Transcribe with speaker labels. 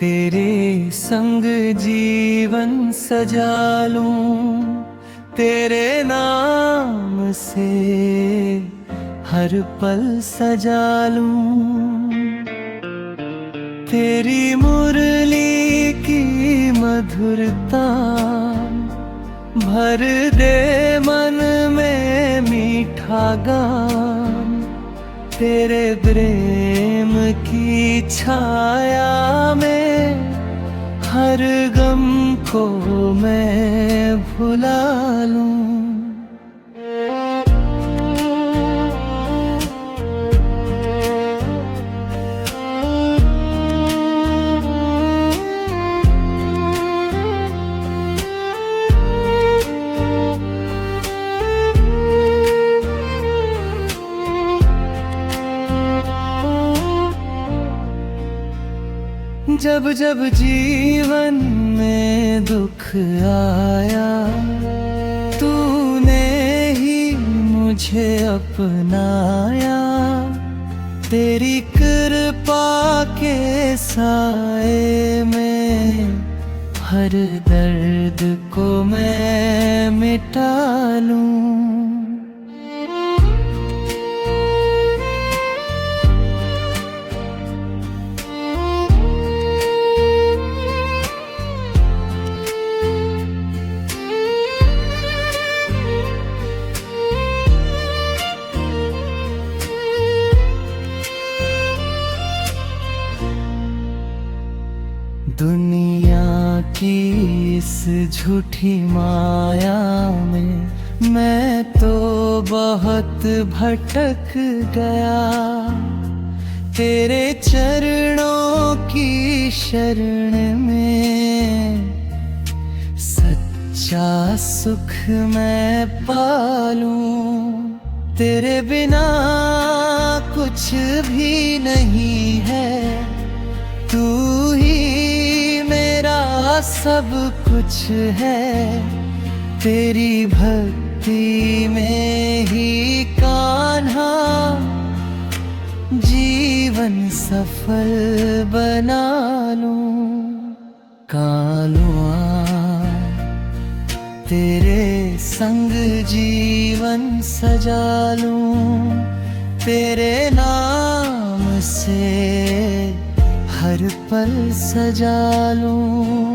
Speaker 1: तेरे संग जीवन सजा लूं, तेरे नाम से हर पल सजा लूं। तेरी मुरली की मधुरता भर दे मन में मीठा गान। तेरे प्रेम की छाया में हर गम को मैं भुला लूं। जब जब जीवन में दुख आया, तूने ही मुझे अपनाया। तेरी कृपा के साए में हर दर्द को मैं मिटा लूं। दुनिया की इस झूठी माया में मैं तो बहुत भटक गया। तेरे चरणों की शरण में सच्चा सुख मैं पालूं। तेरे बिना कुछ भी नहीं है, तू ही सब कुछ है। तेरी भक्ति में ही कान्हा जीवन सफल बना लूं। कालुआ तेरे संग जीवन सजा लूं, तेरे नाम से हर पल सजा लूं।